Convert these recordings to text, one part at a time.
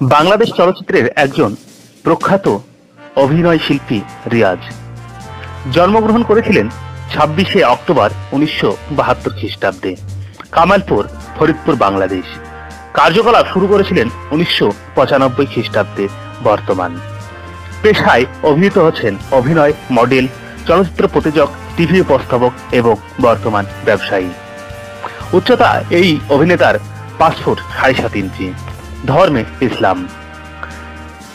বাংলাদেশ চলচ্চিত্রের একজন প্রখ্যাত অভিনয় শিল্পী রিয়াজ জন্মগ্রহণ করেছিলেন 26শে অক্টোবর 1972 খ্রিস্টাব্দে কামালপুর, ফরিদপুর, বাংলাদেশ। কার্যকলাপ শুরু করেছিলেন 1995 খ্রিস্টাব্দে। বর্তমান পেশায় অভিনীত হচ্ছেন অভিনয়, মডেল, চলচ্চিত্র প্রযোজক, টিভি উপস্থাপক এবং বর্তমান ব্যবসায়ী। উচ্চতা এই অভিনেতার 5 ফুট 7.5 ইঞ্চি। ধর্মে ইসলাম।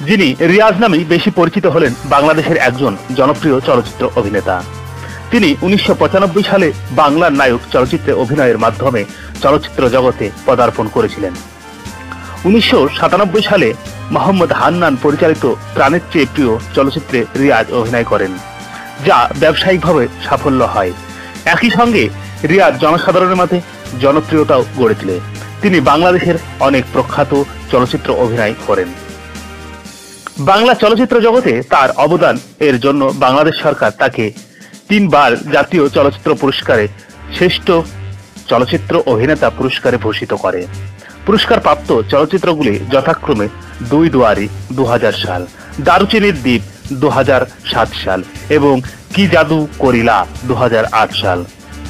যিনি রিয়াজ নামেই বেশি পরিচিত হলেন বাংলাদেশের একজন জনপ্রিয় চলচ্চিত্র অভিনেতা। তিনি 1995 সালে বাংলার নায়ক চলচ্চিত্রে অভিনয়ের মাধ্যমে চলচ্চিত্র জগতে পদার্পণ করেছিলেন। 1997 সালে মোহাম্মদ হান্নান পরিচালিত প্রাণের চেয়ে প্রিয় চলচ্চিত্রে রিয়াজ অভিনয় করেন, যা ব্যবসায়িকভাবে সাফল্য হয়। একই সঙ্গে রিয়াজ জনসাধারণের মাঝে জনপ্রিয়তাও গড়ে তোলে। তিনি বাংলাদেশের অনেক প্রখ্যাত চলচ্চিত্র অভিনয় করেন। বাংলা চলচ্চিত্র জগতে তার অবদান এর জন্য বাংলাদেশ সরকার তাকে 3 বার জাতীয় চলচ্চিত্র পুরস্কারে শ্রেষ্ঠ চলচ্চিত্র অভিনেতা পুরস্কারে ভূষিত করে। পুরস্কার প্রাপ্ত চলচ্চিত্রগুলি যথাক্রমে 2 দুয়ারি 2000 সাল, দারুচিনির দ্বীপ 2007 সাল এবং কি জাদু করিলা 2008 সাল।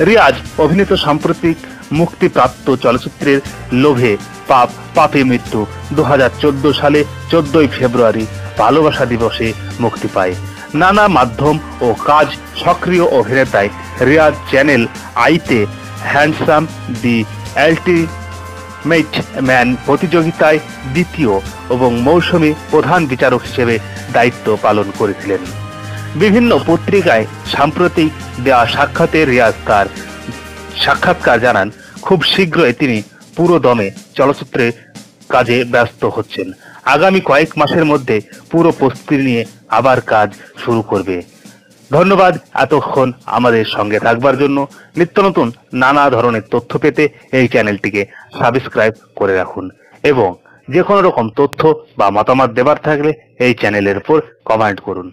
রিয়াজ অভিনীত সাম্প্রতিক মুক্তিপ্রাপ্ত চলচ্চিত্রের লোভে পাপ, পাপে মৃত্যু 2014 সালে 14 ফেব্রুয়ারি ভালোবাসা দিবসে মুক্তি পায়। নানা মাধ্যম ও কাজ সক্রিয় অভিনেতায় রিয়াজ চ্যানেল আইতে হ্যান্ডসাম দি আল্টিমেট ম্যান প্রতিযোগিতায় দ্বিতীয় এবং মৌসুমী প্রধান বিচারক হিসেবে দায়িত্ব পালন করেছিলেন। বিভিন্ন পত্রিকায় সাম্প্রতিক দেওয়া সাক্ষাতে রিয়াজ তার সাক্ষাৎকার জানান, খুব শীঘ্রই তিনি পুরো দমে চলচ্চিত্রে কাজে ব্যস্ত হচ্ছেন। আগামী কয়েক মাসের মধ্যে পুরো প্রস্তুতি নিয়ে আবার কাজ শুরু করবে। ধন্যবাদ এতক্ষণ আমাদের সঙ্গে থাকবার জন্য। নিত্য নতুন নানা ধরনের তথ্য পেতে এই চ্যানেলটিকে সাবস্ক্রাইব করে রাখুন এবং যে কোনো রকম তথ্য বা মতামত দেবার থাকলে এই চ্যানেলের উপর কমেন্ট করুন।